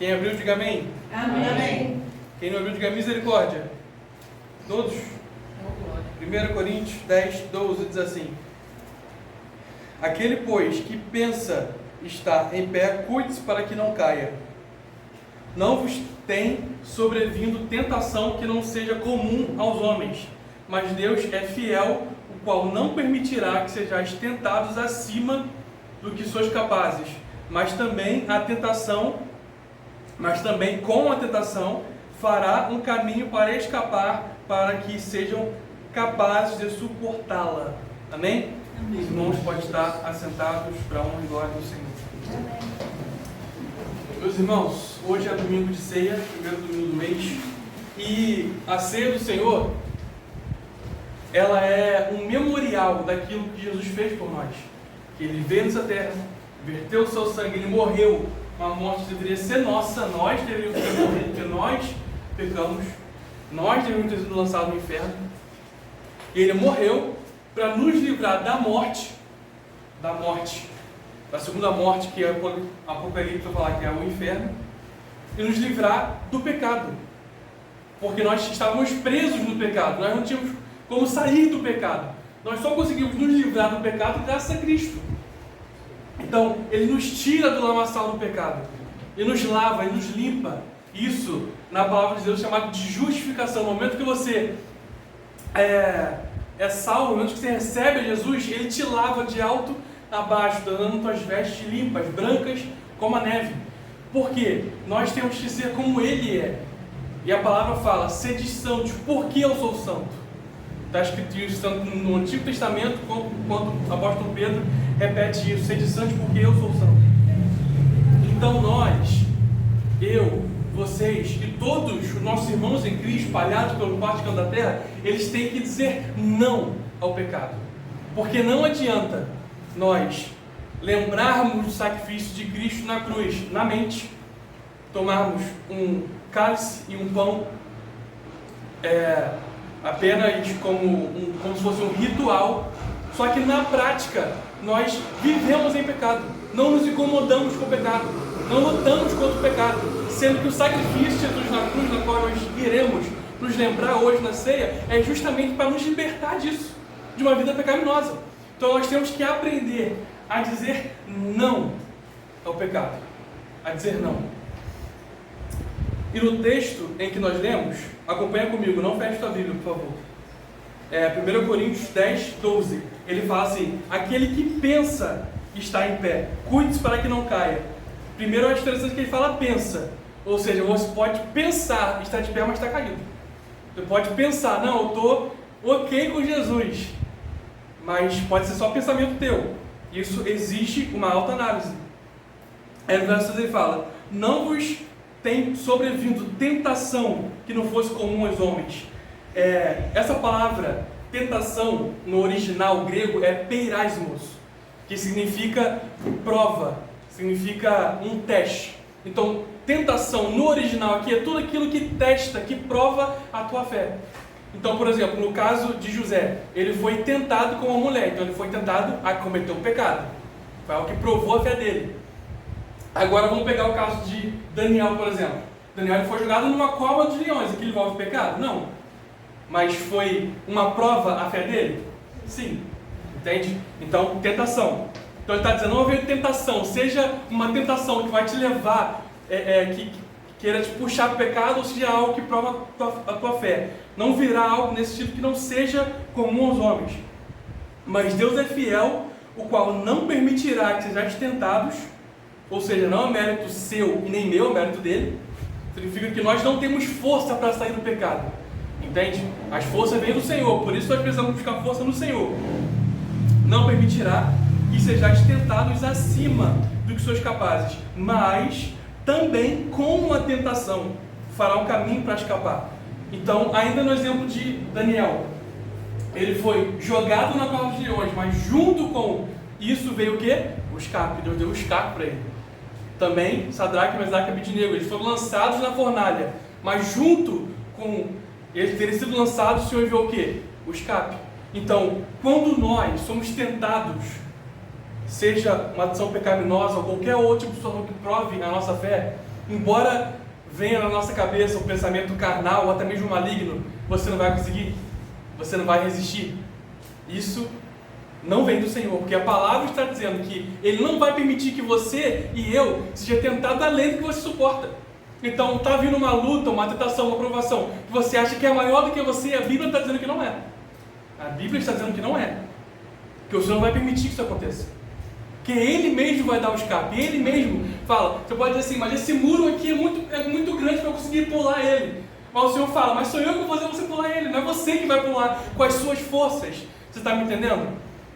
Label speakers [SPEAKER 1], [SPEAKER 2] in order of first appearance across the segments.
[SPEAKER 1] Quem abriu, diga amém.
[SPEAKER 2] Amém.
[SPEAKER 1] Quem não abriu, diga misericórdia. Todos? 1 Coríntios 10, 12 diz assim: aquele, pois, que pensa estar em pé, cuide-se para que não caia. Não vos tem sobrevindo tentação que não seja comum aos homens, mas Deus é fiel, o qual não permitirá que sejais tentados acima do que sois capazes, mas também com a tentação fará um caminho para escapar, para que sejam capazes de suportá-la. Amém? Amém. Os irmãos podem estar assentados para a honra e glória do Senhor.
[SPEAKER 2] Amém.
[SPEAKER 1] Meus irmãos, hoje é domingo de ceia, primeiro domingo do mês, e a ceia do Senhor, ela é um memorial daquilo que Jesus fez por nós. Que Ele veio nessa terra, verteu o seu sangue, Ele morreu, uma morte que deveria ser nossa, nós deveríamos ter morrido, porque nós pecamos, nós deveríamos ter sido lançados no inferno, e Ele morreu para nos livrar da morte, da segunda morte, que é quando Apocalipse vai falar que é o inferno, e nos livrar do pecado, porque nós estávamos presos no pecado, nós não tínhamos como sair do pecado, nós só conseguimos nos livrar do pecado graças a Cristo. Então, Ele nos tira do lamaçal do pecado, Ele nos lava, Ele nos limpa. Isso, na palavra de Deus, é chamado de justificação. No momento que você é salvo, no momento que você recebe Jesus, Ele te lava de alto a baixo, dando tuas vestes limpas, brancas como a neve. Por quê? Nós temos que ser como Ele é. E a palavra fala, sede santos, porque eu sou santo. Está escrito isso tanto no Antigo Testamento, quanto o apóstolo Pedro repete isso, sede santos porque eu sou santo. Então nós, eu, vocês e todos os nossos irmãos em Cristo, espalhados pelo quarto canto da terra, eles têm que dizer não ao pecado. Porque não adianta nós lembrarmos do sacrifício de Cristo na cruz, na mente, tomarmos um cálice e um pão, apenas como se fosse um ritual, só que na prática nós vivemos em pecado, não nos incomodamos com o pecado, não lutamos contra o pecado, sendo que o sacrifício de Jesus na cruz, na qual nós iremos nos lembrar hoje na ceia, é justamente para nos libertar disso, de uma vida pecaminosa. Então nós temos que aprender a dizer não ao pecado, a dizer não. E no texto em que nós lemos, acompanha comigo, não feche sua Bíblia, por favor. 1 Coríntios 10, 12. Ele fala assim: aquele que pensa estar em pé, cuide-se para que não caia. Primeiro é interessante que ele fala pensa, ou seja, você pode pensar estar de pé, mas está caído. Você pode pensar, não, eu estou ok com Jesus, mas pode ser só pensamento teu. Isso exige uma autoanálise. Aí no verso 6 ele fala: não vos tem sobrevindo tentação que não fosse comum aos homens. Essa palavra tentação no original grego é peirasmos, que significa prova, significa um teste. Então, tentação no original aqui é tudo aquilo que testa, que prova a tua fé. Então, por exemplo, no caso de José, ele foi tentado com uma mulher, então ele foi tentado a cometer um pecado. Foi algo que provou a fé dele. Agora vamos pegar o caso de Daniel, por exemplo. Daniel foi jogado numa cova dos leões. Aquilo envolve pecado? Não. Mas foi uma prova a fé dele? Sim. Entende? Então, tentação. Então ele está dizendo, não haver tentação. Seja uma tentação que vai te levar, que queira te puxar para o pecado, ou seja algo que prova a tua fé. Não virá algo nesse tipo que não seja comum aos homens. Mas Deus é fiel, o qual não permitirá que sejais tentados. Ou seja, não é mérito seu e nem meu, é mérito dele. Significa que nós não temos força para sair do pecado. Entende? As forças vêm do Senhor, por isso nós precisamos buscar força no Senhor. Não permitirá que sejais tentados acima do que sois capazes, mas também com a tentação fará um caminho para escapar. Então, ainda no exemplo de Daniel, ele foi jogado na cova dos leões, mas junto com isso veio o quê? O escape. Deus deu o escape para ele. Também Sadraque, Mesaque e Abednego, eles foram lançados na fornalha, mas junto com eles terem sido lançados, o Senhor enviou o quê? O escape. Então, quando nós somos tentados, seja uma ação pecaminosa ou qualquer outro tipo de situação que prove a nossa fé, embora venha na nossa cabeça o pensamento carnal ou até mesmo maligno, você não vai conseguir, você não vai resistir. Isso não vem do Senhor, porque a palavra está dizendo que Ele não vai permitir que você e eu seja tentado além do que você suporta. Então está vindo uma luta, uma tentação, uma provação, que você acha que é maior do que você, a Bíblia está dizendo que não é. A Bíblia está dizendo que não é. Que o Senhor não vai permitir que isso aconteça. Que Ele mesmo vai dar o escape. Ele mesmo fala, você pode dizer assim, mas esse muro aqui é muito grande para eu conseguir pular ele. Mas o Senhor fala, mas sou eu que vou fazer você pular ele, não é você que vai pular com as suas forças. Você está me entendendo?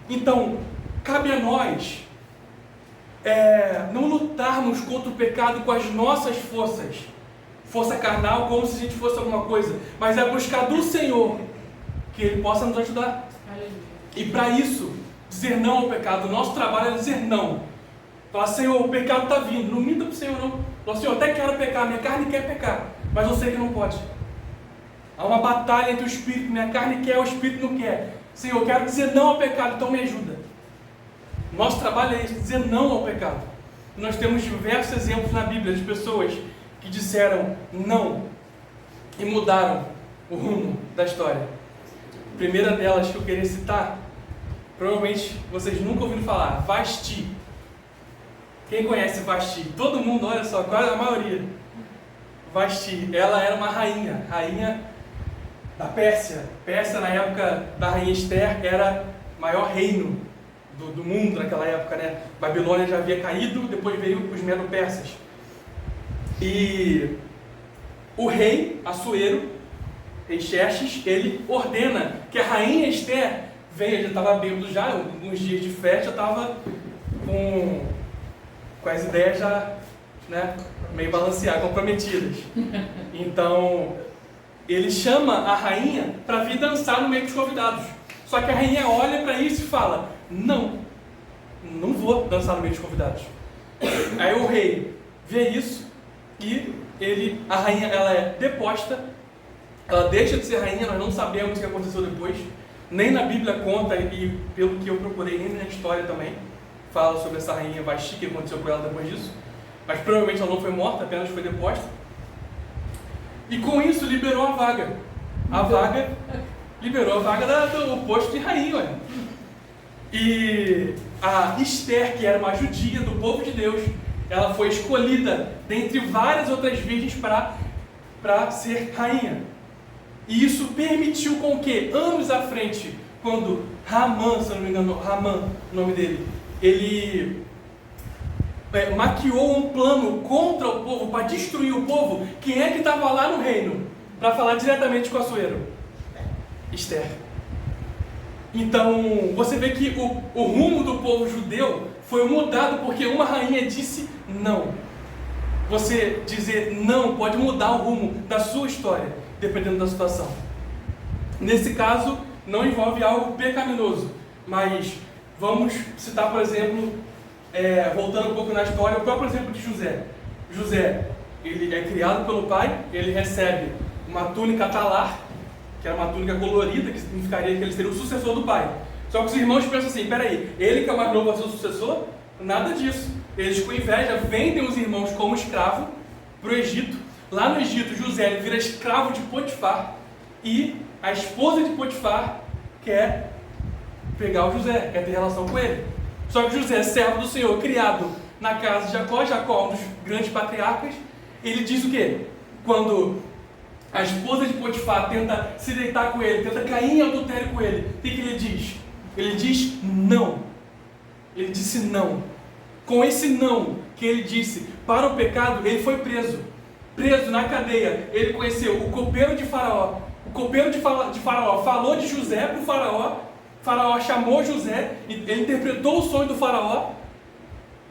[SPEAKER 1] Então, cabe a nós não lutarmos contra o pecado com as nossas forças, força carnal, como se a gente fosse alguma coisa, mas é buscar do Senhor que Ele possa nos ajudar. E para isso, dizer não ao pecado. O nosso trabalho é dizer não. Falar, Senhor, o pecado está vindo. Não minta para o Senhor, não. Falar, Senhor, até quero pecar, minha carne quer pecar, mas eu sei que não pode. Há uma batalha entre o Espírito, minha carne quer, o Espírito não quer. Senhor, eu quero dizer não ao pecado, então me ajuda. Nosso trabalho é esse, dizer não ao pecado. Nós temos diversos exemplos na Bíblia de pessoas que disseram não e mudaram o rumo da história. A primeira delas que eu queria citar, provavelmente vocês nunca ouviram falar, Vasti. Quem conhece Vasti? Todo mundo, olha só, quase a maioria. Vasti, ela era uma rainha da Pérsia. Pérsia, na época da rainha Esther, era o maior reino do mundo naquela época, né? Babilônia já havia caído, depois veio os Medo-Persas. E o rei Assuero, rei Xerxes, ele ordena que a rainha Esther venha, já estava bêbado já, alguns dias de festa, já estava com as ideias já, né, meio balanceadas, comprometidas. Então, ele chama a rainha para vir dançar no meio dos convidados. Só que a rainha olha para isso e fala, não vou dançar no meio dos convidados. Aí o rei vê isso e a rainha, ela é deposta, ela deixa de ser rainha, nós não sabemos o que aconteceu depois, nem na Bíblia conta, e pelo que eu procurei, nem na história também, fala sobre essa rainha Vasti, que aconteceu com ela depois disso, mas provavelmente ela não foi morta, apenas foi deposta. E com isso liberou a vaga. Liberou a vaga do posto de rainha, olha. E a Esther, que era uma judia do povo de Deus, ela foi escolhida dentre várias outras virgens para ser rainha. E isso permitiu com que, anos à frente, quando Ramã, se eu não me engano, Ramã, o nome dele, ele maquiou um plano contra o povo, para destruir o povo, quem é que estava lá no reino? Para falar diretamente com Assuero? Esther. Então, você vê que o rumo do povo judeu foi mudado porque uma rainha disse não. Você dizer não pode mudar o rumo da sua história, dependendo da situação. Nesse caso, não envolve algo pecaminoso, mas vamos citar, por exemplo, voltando um pouco na história, o próprio exemplo de José. José, ele é criado pelo pai, ele recebe uma túnica talar, que era uma túnica colorida, que significaria que ele seria o sucessor do pai. Só que os irmãos pensam assim, peraí, ele que é o mais novo vai ser o sucessor? Nada disso. Eles com inveja vendem os irmãos como escravo para o Egito. Lá no Egito, José ele vira escravo de Potifar, e a esposa de Potifar quer pegar o José, quer ter relação com ele. Só que José, servo do Senhor, criado na casa de Jacó, um dos grandes patriarcas, ele diz o quê? Quando a esposa de Potifar tenta se deitar com ele, tenta cair em adultério com ele, o que ele diz? Ele diz não. Ele disse não. Com esse não que ele disse para o pecado, ele foi preso. Preso na cadeia, ele conheceu o copeiro de Faraó. O copeiro de Faraó falou de José para o Faraó. Faraó chamou José, ele interpretou o sonho do Faraó,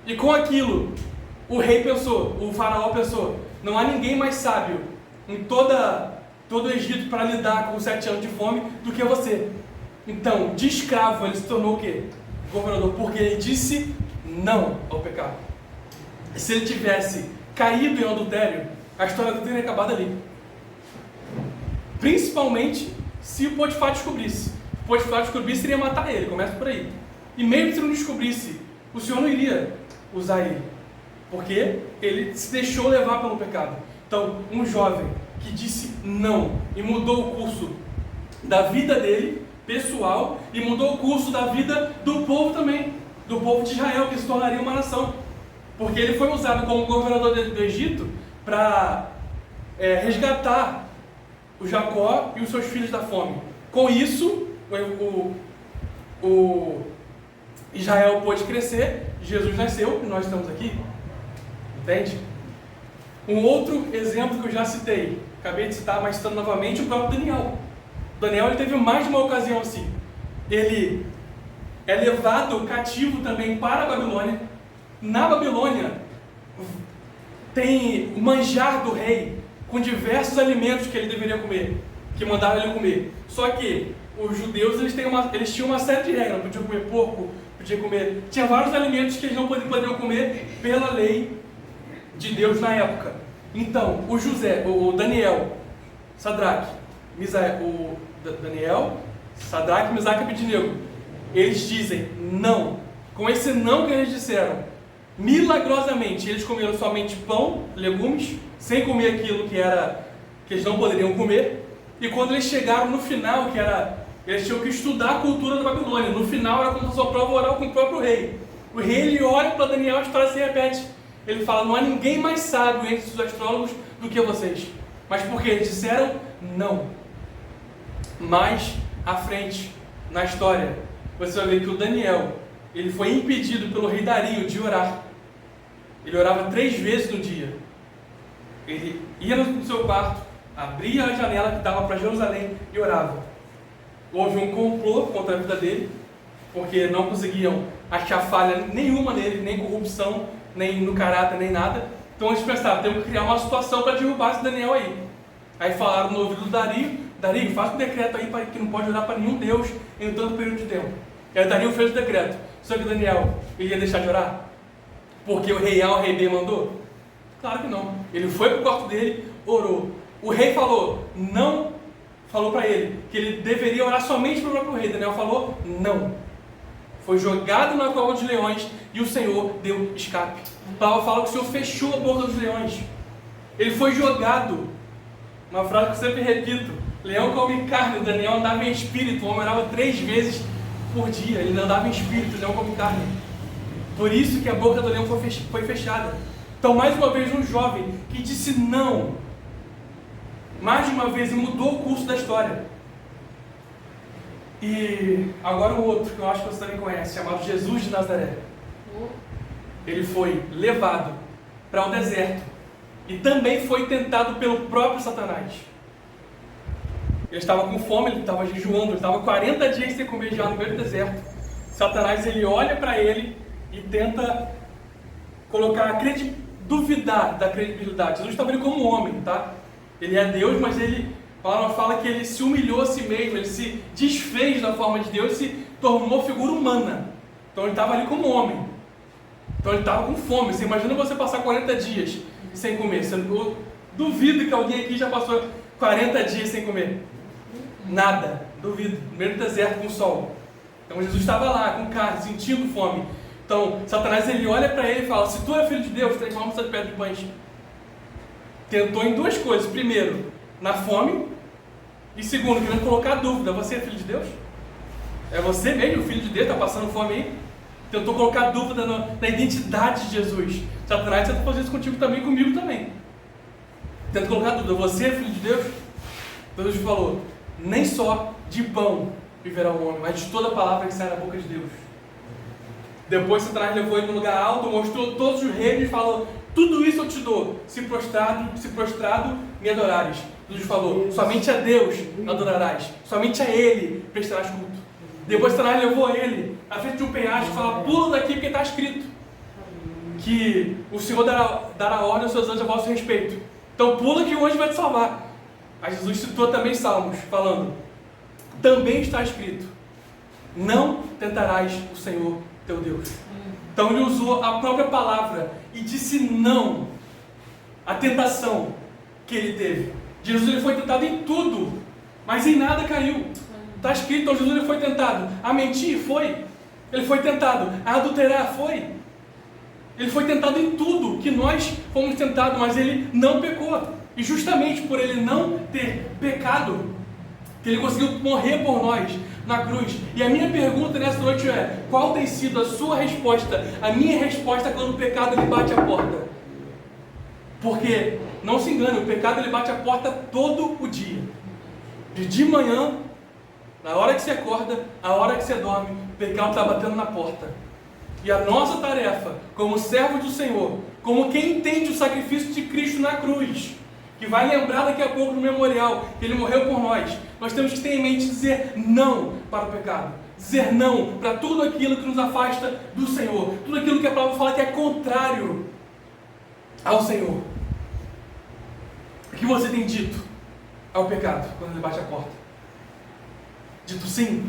[SPEAKER 1] e com aquilo, o rei pensou, o Faraó pensou, não há ninguém mais sábio em todo o Egito para lidar com os 7 anos de fome do que você. Então, de escravo, ele se tornou o quê? Governador, porque ele disse não ao pecado. Se ele tivesse caído em adultério, a história dele teria acabado ali. Principalmente se o Potifar descobrisse. Potifar descobrisse, iria matar ele, começa por aí. E mesmo se não descobrisse, o Senhor não iria usar ele. porque ele se deixou levar pelo pecado. Então, um jovem que disse não e mudou o curso da vida dele, pessoal, e mudou o curso da vida do povo também, do povo de Israel, que se tornaria uma nação. Porque ele foi usado como governador do Egito para resgatar o Jacó e os seus filhos da fome. Com isso, o Israel pôde crescer, Jesus nasceu e nós estamos aqui. Entende? Um outro exemplo que eu já citei, acabei de citar, mas citando novamente, o próprio Daniel. Daniel ele teve mais de uma ocasião assim. Ele é levado cativo também para a Babilônia. Na Babilônia tem o manjar do rei com diversos alimentos que ele deveria comer, que mandaram ele comer. Só que os judeus eles tinham uma série de regras, não podiam comer porco, podiam comer. Tinha vários alimentos que eles não poderiam comer pela lei de Deus na época. Então, o Daniel, Sadraque, Misael e Abednego, eles dizem não. Com esse não que eles disseram, milagrosamente eles comeram somente pão, legumes, sem comer aquilo que eles não poderiam comer. E quando eles chegaram no final, eles tinham que estudar a cultura da Babilônia. No final era como se fosse uma prova oral com o próprio rei. O rei ele olha para Daniel e a história se repete. Ele fala: não há ninguém mais sábio entre os astrólogos do que vocês. Mas porque eles disseram não. Mais à frente na história, você vai ver que o Daniel ele foi impedido pelo rei Dario de orar. Ele orava 3 vezes no dia. Ele ia no seu quarto, abria a janela que dava para Jerusalém e orava. Houve um complô contra a vida dele, porque não conseguiam achar falha nenhuma nele, nem corrupção, nem no caráter, nem nada. Então eles pensaram: temos que criar uma situação para derrubar esse Daniel aí. Aí falaram no ouvido do Dario: Dario, faça um decreto aí que não pode orar para nenhum Deus em um tanto período de tempo. E aí Dario fez o decreto. Só que Daniel, ele ia deixar de orar? Porque o rei A, o rei B mandou? Claro que não. Ele foi para o quarto dele, orou. O rei falou para ele que ele deveria orar somente para o próprio rei. Daniel falou não. Foi jogado na cova dos leões e o Senhor deu escape. Paulo fala que o Senhor fechou a boca dos leões. Ele foi jogado. Uma frase que eu sempre repito: leão come carne, Daniel andava em espírito. O homem orava 3 vezes por dia. Ele andava em espírito, o leão come carne. Por isso que a boca do leão foi fechada. Então, mais uma vez, um jovem que disse não, mais de uma vez, e mudou o curso da história. E agora o outro, que eu acho que você também conhece, chamado Jesus de Nazaré. Ele foi levado para o deserto e também foi tentado pelo próprio Satanás. Ele estava com fome, ele estava jejuando, ele estava 40 dias sem comer já no meio do deserto. Satanás ele olha para ele e tenta duvidar da credibilidade. Jesus estava ali como homem, tá? Ele é Deus, mas a palavra fala que ele se humilhou a si mesmo, ele se desfez da forma de Deus e se tornou figura humana. Então ele estava ali como homem. Então ele estava com fome. Você imagina você passar 40 dias sem comer. Eu duvido que alguém aqui já passou 40 dias sem comer. Nada. Duvido. No meio do deserto com sol. Então Jesus estava lá com carne, sentindo fome. Então Satanás ele olha para ele e fala: se tu é filho de Deus, transforma essa pedra de pães. Tentou em 2 coisas. Primeiro, na fome. E segundo, querendo colocar dúvida: você é filho de Deus? É você mesmo, filho de Deus, está passando fome aí? Tentou colocar dúvida na identidade de Jesus. Satanás tenta fazer isso contigo também, comigo também. Tenta colocar dúvida: você é filho de Deus? Jesus falou: nem só de pão viverá o homem, mas de toda a palavra que sai da boca de Deus. Depois Satanás levou ele num lugar alto, mostrou todos os reinos e falou: tudo isso eu te dou, se prostrado me adorares. Jesus falou: somente a Deus adorarás, somente a Ele prestarás culto. Depois Satanás levou ele à frente de um penhasco e falou: pula daqui porque está escrito que o Senhor dará ordem aos seus anjos a vosso respeito. Então pula que o anjo vai te salvar. Aí Jesus citou também Salmos, falando: também está escrito, não tentarás o Senhor teu Deus. Então ele usou a própria palavra e disse não à tentação que ele teve. Jesus ele foi tentado em tudo, mas em nada caiu. Está escrito. Então Jesus ele foi tentado a mentir? Foi. Ele foi tentado a adulterar? Foi. Ele foi tentado em tudo que nós fomos tentados, mas ele não pecou. E justamente por ele não ter pecado, que ele conseguiu morrer por nós na cruz. E a minha pergunta nessa noite é: qual tem sido a sua resposta, a minha resposta quando o pecado ele bate a porta? Porque, não se engane, o pecado ele bate a porta todo o dia. De manhã, na hora que você acorda, a hora que você dorme, o pecado está batendo na porta. E a nossa tarefa, como servos do Senhor, como quem entende o sacrifício de Cristo na cruz, que vai lembrar daqui a pouco no memorial que Ele morreu por nós temos que ter em mente dizer não para o pecado, dizer não para tudo aquilo que nos afasta do Senhor, tudo aquilo que a palavra fala que é contrário ao Senhor. O que você tem dito ao pecado quando ele bate a porta? Dito sim?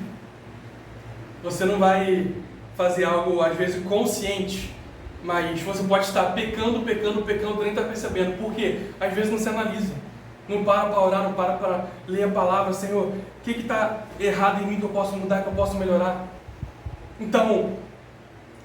[SPEAKER 1] Você não vai fazer algo às vezes consciente, mas você pode estar pecando, nem está percebendo. Por quê? Às vezes não se analisa, não para orar, não para ler a palavra. Senhor, o que está errado em mim que eu posso mudar, que eu posso melhorar? Então,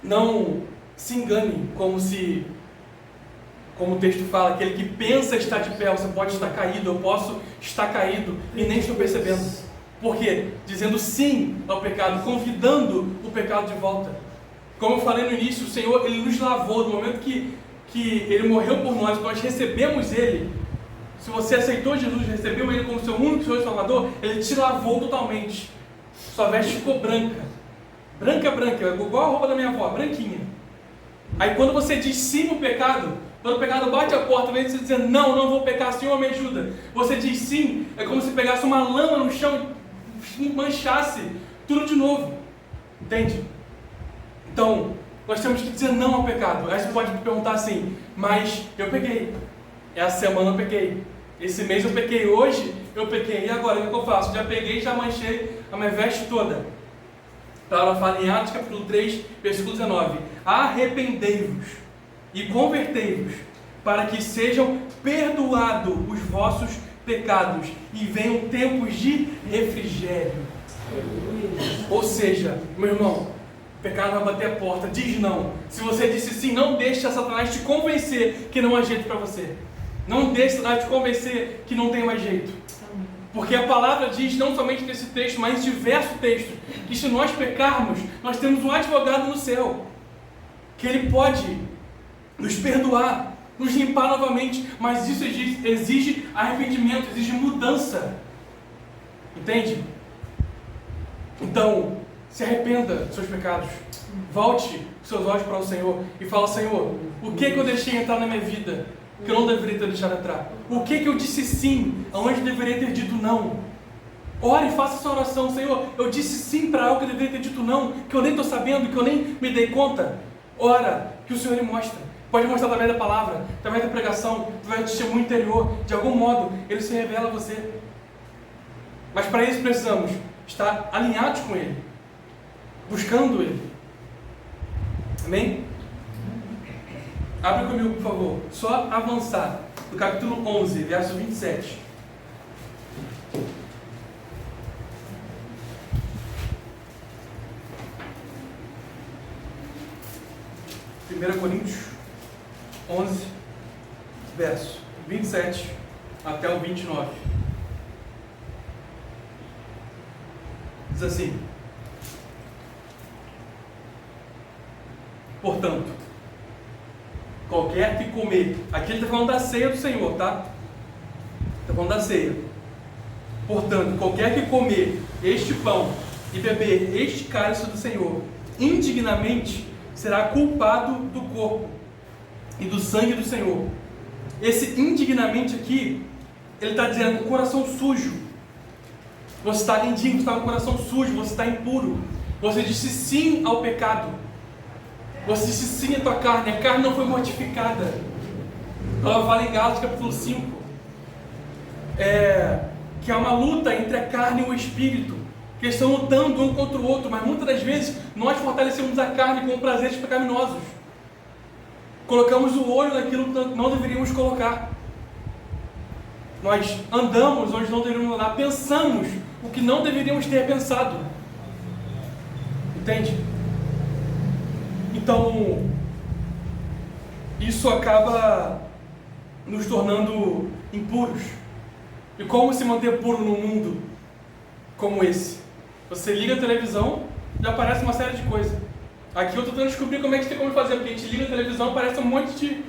[SPEAKER 1] não se engane como o texto fala, aquele que pensa estar de pé, você pode estar caído, eu posso estar caído e nem estou percebendo. Por quê? Dizendo sim ao pecado, convidando o pecado de volta. Como eu falei no início, o Senhor, Ele nos lavou no momento que Ele morreu por nós recebemos Ele. Se você aceitou Jesus, recebeu Ele como seu único Senhor e Salvador, Ele te lavou totalmente. Sua veste ficou branca. Branca, igual a roupa da minha avó, branquinha. Aí quando você diz sim ao pecado, quando o pecado bate a porta, vem você dizer, não vou pecar, Senhor me ajuda. Você diz sim, é como se pegasse uma lama no chão e manchasse tudo de novo. Entende? Então, nós temos que dizer não ao pecado. Aí você pode me perguntar assim, mas eu pequei. Essa semana eu pequei. Esse mês eu pequei. Hoje eu pequei. E agora, o que eu faço? Já peguei, já manchei a minha veste toda. A palavra fala em Atos capítulo 3, versículo 19. Arrependei-vos e convertei-vos, para que sejam perdoados os vossos pecados e venham tempos de refrigério. Ou seja, meu irmão, o pecado vai bater a porta, diz não. Se você disse sim, não deixe a Satanás te convencer que não há jeito para você. Não deixe Satanás te convencer que não tem mais jeito. Porque a palavra diz, não somente nesse texto, mas em diversos textos, que se nós pecarmos, nós temos um advogado no céu, que ele pode nos perdoar, nos limpar novamente, mas isso exige arrependimento, exige mudança. Entende? Então, se arrependa dos seus pecados, volte os seus olhos para o Senhor e fala, Senhor, o que eu deixei entrar na minha vida que eu não deveria ter deixado entrar? O que eu disse sim, aonde deveria ter dito não? Ore e faça essa oração, Senhor, eu disse sim para algo que eu deveria ter dito não, que eu nem estou sabendo, que eu nem me dei conta. Ora, que o Senhor lhe mostra. Pode mostrar através da palavra, através da pregação, através do testemunho interior. De algum modo, Ele se revela a você. Mas para isso precisamos estar alinhados com Ele, buscando Ele. Amém? Abre comigo, por favor. Só avançar do capítulo 11, verso 27. Primeira Coríntios 11, verso 27 até o 29. Diz assim: portanto, qualquer que comer, aqui ele está falando da ceia do Senhor, tá? Está falando da ceia. Portanto, qualquer que comer este pão e beber este cálice do Senhor indignamente, será culpado do corpo e do sangue do Senhor. Esse indignamente aqui, ele está dizendo com o coração sujo. Você está indigno, você está com o coração sujo, você está impuro. Você disse sim ao pecado. Você disse sim à tua carne, a carne não foi mortificada. Ela fala em Gálatas capítulo 5, que há uma luta entre a carne e o espírito, que eles estão lutando um contra o outro, mas muitas das vezes nós fortalecemos a carne com prazeres pecaminosos. Colocamos o olho naquilo que não deveríamos colocar. Nós andamos onde não deveríamos andar, pensamos o que não deveríamos ter pensado. Entende? Então, isso acaba nos tornando impuros. E como se manter puro num mundo como esse? Você liga a televisão, já aparece uma série de coisas. Aqui eu estou tentando descobrir como é que tem como fazer, porque a gente liga a televisão e aparece um monte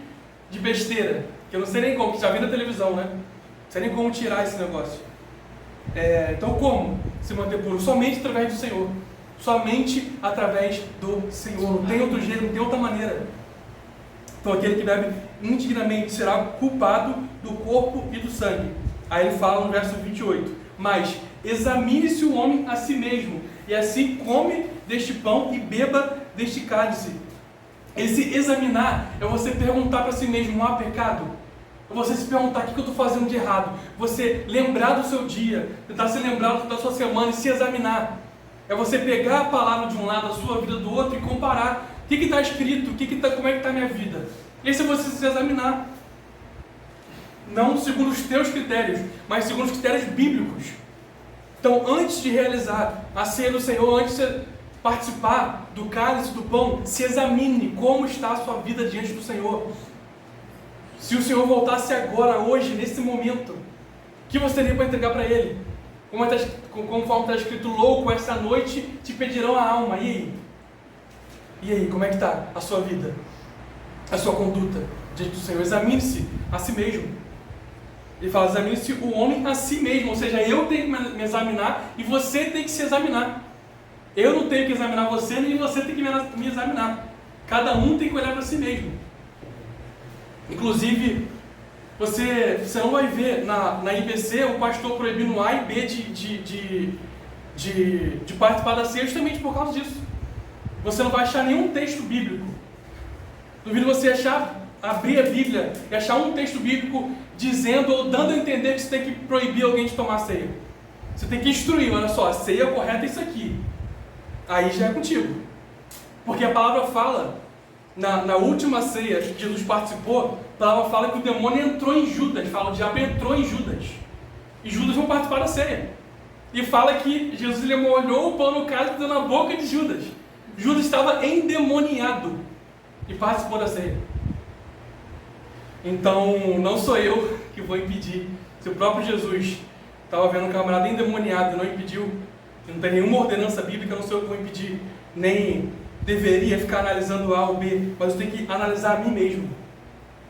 [SPEAKER 1] de besteira, que eu não sei nem como, que já vi na televisão, né? Não sei nem como tirar esse negócio. Então como se manter puro? Somente através do Senhor. Somente através do Senhor. Não tem outro jeito, não tem outra maneira. Então aquele que bebe indignamente será culpado do corpo e do sangue. Aí ele fala no verso 28. Mas examine-se o homem a si mesmo, e assim come deste pão e beba deste cálice. Esse examinar é você perguntar para si mesmo: não há pecado? É você se perguntar: o que eu estou fazendo de errado? Você lembrar do seu dia, tentar se lembrar da sua semana e se examinar. É você pegar a palavra de um lado, a sua vida do outro e comparar. O que está escrito? Como é que está a minha vida? Esse é você se examinar. Não segundo os teus critérios, mas segundo os critérios bíblicos. Então, antes de realizar a ceia do Senhor, antes de participar do cálice, do pão, se examine como está a sua vida diante do Senhor. Se o Senhor voltasse agora, hoje, nesse momento, o que você teria para entregar para Ele? Conforme está escrito: louco, esta noite te pedirão a alma. E aí? E aí, como é que está a sua vida? A sua conduta diante do Senhor? Examine-se a si mesmo. Ele fala: examine-se o homem a si mesmo. Ou seja, eu tenho que me examinar e você tem que se examinar. Eu não tenho que examinar você, nem você tem que me examinar. Cada um tem que olhar para si mesmo. Inclusive, você não vai ver na IBC o pastor proibindo A e B de participar da ceia justamente por causa disso. Você não vai achar nenhum texto bíblico. Duvido você abrir a Bíblia e achar um texto bíblico dizendo ou dando a entender que você tem que proibir alguém de tomar ceia. Você tem que instruir: olha só, a ceia correta é isso aqui. Aí já é contigo. Porque a palavra fala, na última ceia que Jesus participou, a palavra fala que o demônio entrou em Judas. Fala: o diabo entrou em Judas. E Judas não participar da ceia. E fala que Jesus molhou o pão no cálice na boca de Judas. Judas estava endemoniado e participou da ceia. Então, não sou eu que vou impedir. Se o próprio Jesus estava vendo um camarada endemoniado e não impediu, não tem nenhuma ordenança bíblica, não sou eu que vou impedir, nem deveria ficar analisando A ou B, mas eu tenho que analisar a mim mesmo.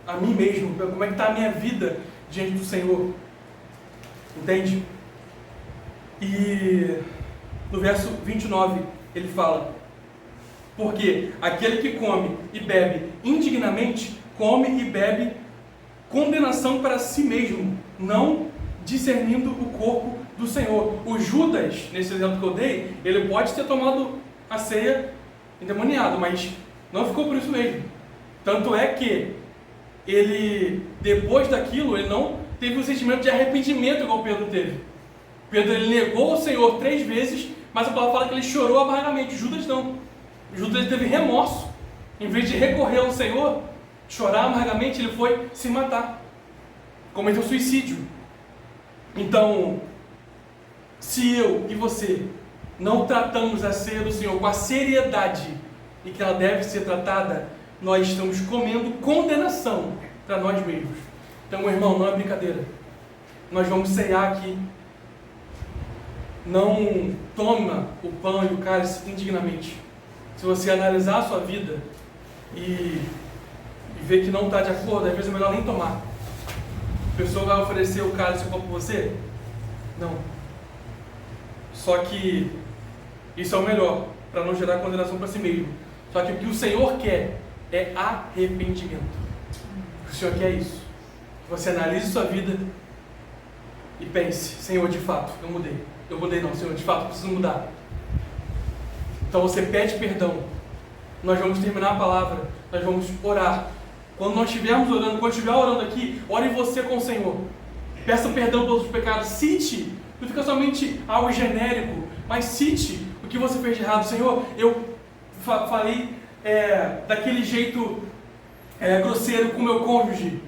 [SPEAKER 1] A mim mesmo, como é que está a minha vida diante do Senhor. Entende? E no verso 29 ele fala: porque aquele que come e bebe indignamente, come e bebe condenação para si mesmo, não discernindo o corpo do Senhor. O Judas, nesse exemplo que eu dei, ele pode ter tomado a ceia endemoniado, mas não ficou por isso mesmo. Tanto é que ele, depois daquilo, ele não teve um sentimento de arrependimento igual Pedro teve. Pedro, ele negou o Senhor 3 vezes, mas a palavra fala que ele chorou amargamente. Judas não. Judas teve remorso. Em vez de recorrer ao Senhor, chorar amargamente, ele foi se matar. Cometeu suicídio. Então, se eu e você não tratamos a ceia do Senhor com a seriedade e que ela deve ser tratada, nós estamos comendo condenação para nós mesmos. Então, meu irmão, não é brincadeira. Nós vamos ceiar aqui. Não toma o pão e o cálice indignamente. Se você analisar a sua vida e ver que não está de acordo, às vezes é melhor nem tomar. A pessoa vai oferecer o cálice e o pão para você? Não. Só que isso é o melhor, para não gerar condenação para si mesmo. Só que o que o Senhor quer é arrependimento. O Senhor quer isso. Que você analise sua vida e pense: Senhor, de fato, eu mudei. Eu mudei não, Senhor, de fato, eu preciso mudar. Então você pede perdão. Nós vamos terminar a palavra, nós vamos orar. Quando nós estivermos orando, quando estiver orando aqui, ore você com o Senhor. Peça perdão pelos pecados. Cite, não fica somente algo genérico, mas cite o que você fez de errado. Senhor, eu falei daquele jeito grosseiro com o meu cônjuge.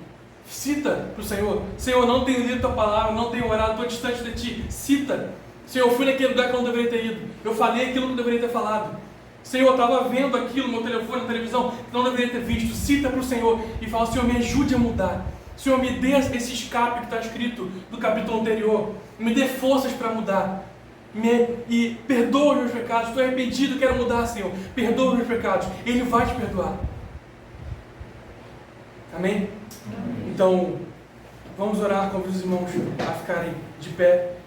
[SPEAKER 1] Cita para o Senhor: Senhor, não tenho lido a tua palavra, não tenho orado, estou distante de ti. Cita: Senhor, eu fui naquele lugar que eu não deveria ter ido, eu falei aquilo que eu deveria ter falado. Senhor, eu estava vendo aquilo no meu telefone, na televisão, que não deveria ter visto. Cita para o Senhor e fala: Senhor, me ajude a mudar. Senhor, me dê esse escape que está escrito no capítulo anterior. Me dê forças para mudar. E perdoa os meus pecados. Estou arrependido, quero mudar, Senhor. Perdoa os meus pecados. Ele vai te perdoar. Amém? Então, vamos orar, convido os irmãos a ficarem de pé.